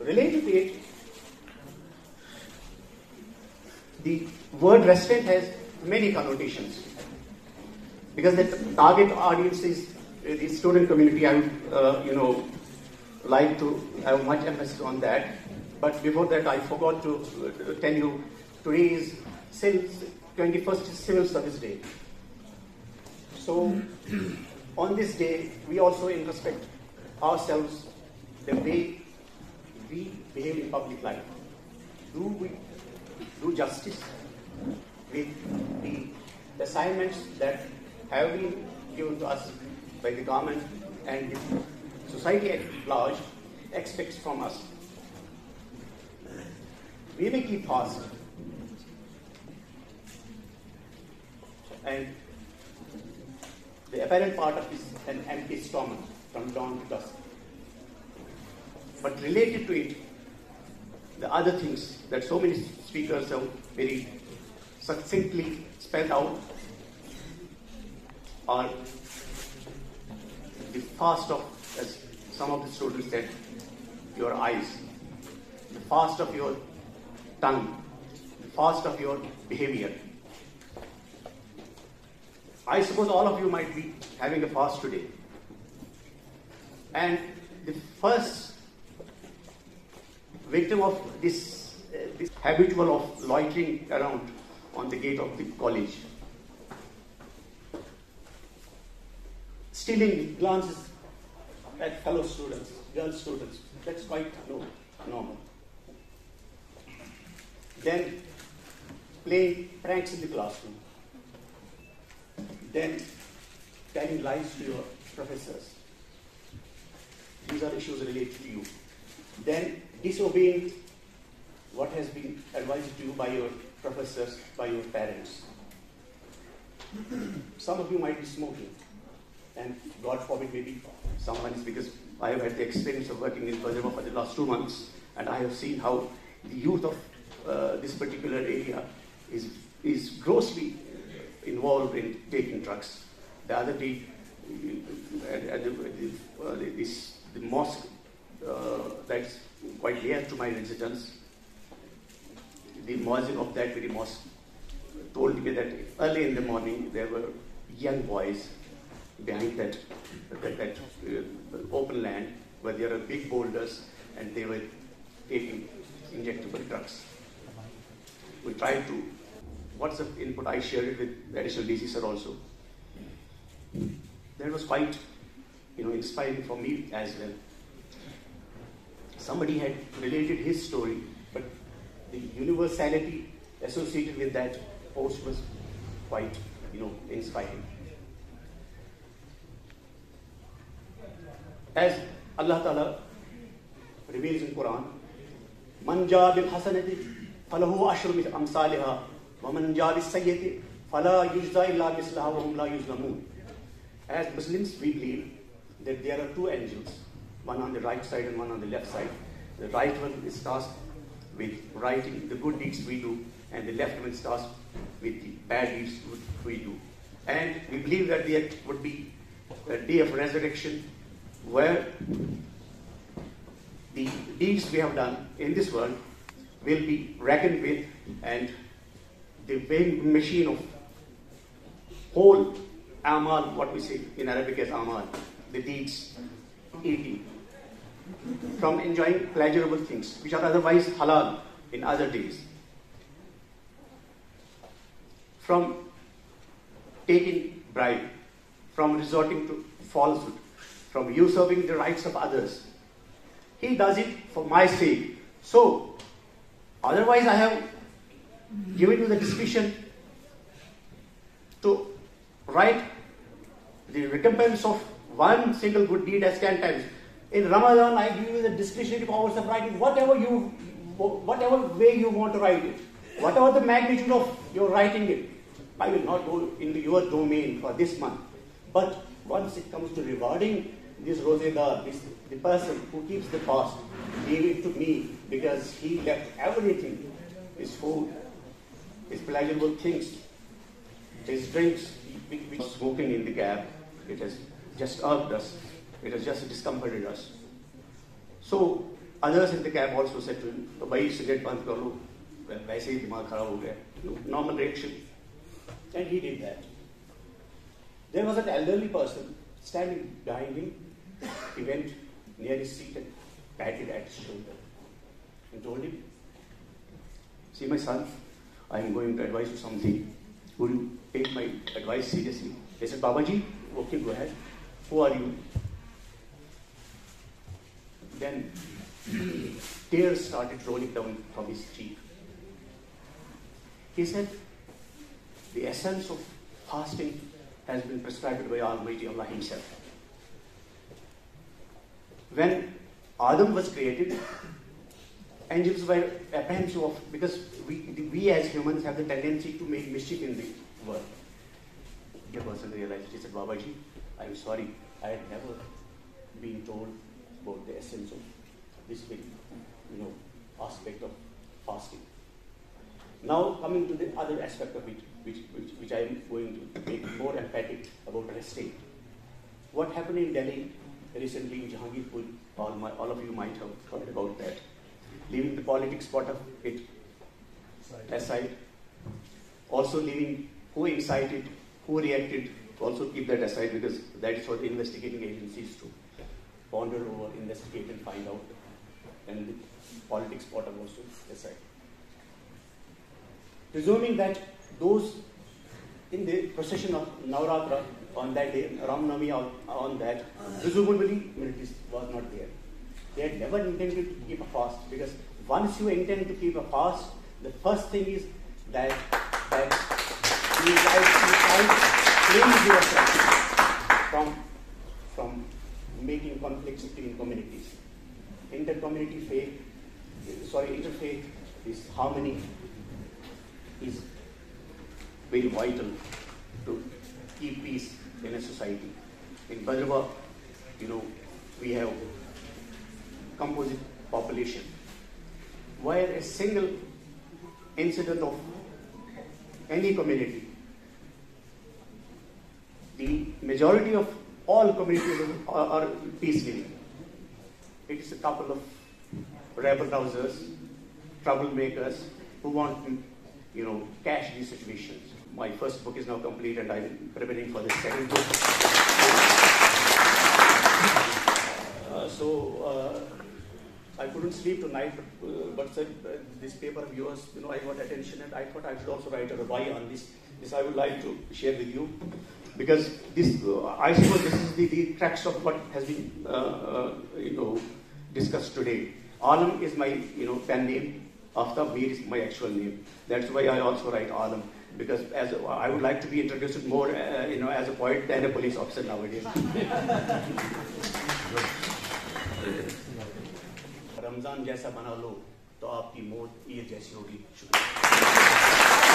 related to it, the word resident has many connotations. Because the target audience is the student community, I would, like to have much emphasis on that. But before that, I forgot to tell you, today is 21st Civil Service Day. So, on this day, we also introspect ourselves, the way we behave in public life. Do we do justice with the assignments that have been given to us by the government and the society at large expects from us? We may keep fast and the apparent part of is an empty stomach from dawn to dusk. But related to it, the other things that so many speakers have very succinctly spelled out are the fast of, as some of the students said, your eyes, the fast of your tongue, the fast of your behavior. I suppose all of you might be having a fast today. And the first victim of this habitual of loitering around on the gate of the college, stealing glances at fellow students, girl students, that's quite normal. Then playing pranks in the classroom. Then telling lies to your professors. These are issues related to you. Then disobeying what has been advised to you by your professors, by your parents. Some of you might be smoking, and God forbid, maybe someone is, because I have had the experience of working in Bhaderwah for the last 2 months, and I have seen how the youth of this particular area is grossly involved in taking drugs. The other day, at the mosque that's quite near to my residence, the muezzin of that very mosque told me that early in the morning there were young boys behind that open land where there are big boulders and they were taking injectable drugs. We tried to, what's the input I shared it with the additional DC sir also. That was quite inspiring for me as well. Somebody had related his story, but the universality associated with that post was quite inspiring. As Allah Ta'ala reveals in Quran, Man jaa bil hasanati falahu ashru amsalha wa man jaa bis sayyati fala yujza illa mislaha wa hum la yuzlamun. As Muslims, we believe that there are 2 angels, one on the right side and one on the left side. The right one is tasked with writing the good deeds we do, and the left one is tasked with the bad deeds we do. And we believe that there would be a day of resurrection where the deeds we have done in this world will be reckoned with, and the weighing machine of whole amal, what we say in Arabic as amal, the deeds, eating, from enjoying pleasurable things which are otherwise halal in other days, from taking bribe, from resorting to falsehood, from usurping the rights of others. He does it for my sake. So, otherwise I have given you the discretion to write the recompense of one single good deed as 10 times. In Ramadan, I give you the discretionary powers of writing whatever way you want to write it, whatever the magnitude of your writing it. I will not go into your domain for this month. But once it comes to rewarding this rosedar, the person who keeps the fast, leave it to me, because he left everything, his food, his pleasurable things, his drinks, which smoking in the cab. It has just irked us. It has just discomforted us. So Others in the cab also said to him, "Bhai, cigarette band kar lo, वैसे ही दिमाग खराब हो गया." Normal reaction. And he did that. There was an elderly person standing behind him. He went near his seat and patted at his shoulder and told him, "See, my son, I am going to advise you something. Would you take my advice seriously?" He said, "Babaji, okay, go ahead. Who are you?" Then tears started rolling down from his cheek. He said, "The essence of fasting has been prescribed by Almighty Allah Himself. When Adam was created, angels were apprehensive of, because we as humans have the tendency to make mischief in the world." The person realized. He said, "Babaji, I am sorry, I had never been told about the essence of this big, aspect of fasting." Now coming to the other aspect of it, which I am going to make more emphatic about resting. What happened in Delhi recently in Jahangirpur, all of you might have heard about that. Leaving the politics part of it aside, also leaving who incited, who reacted, also keep that aside, because that is for the investigating agencies to ponder over, investigate and find out, and the politics part of also aside. Presuming that those in the procession of Navratra on that day, Ramnavami on that, presumably militaries was not there. They had never intended to keep a fast, because once you intend to keep a fast, the first thing is that you cleanse yourself from making conflicts between communities. Interfaith is harmony is very vital to keep peace in a society. In Bhaderwah, we have composite population, where a single incident of any community, the majority of all communities are peace living. It is a couple of rabble-rousers, troublemakers who want to, cash these situations. My first book is now complete, and I'm preparing for the second book. I couldn't sleep tonight, but said, this paper of yours, I got attention, and I thought I should also write a reply on this. This I would like to share with you, because this, I suppose, this is the crux of what has been, discussed today. Alam is my, pen name. Aftab is my actual name. That's why I also write Alam, because I would like to be introduced more, as a poet than a police officer nowadays. Ramzan जैसा बना लो तो आपकी मौत ईद जैसी होगी। शुक्रिया।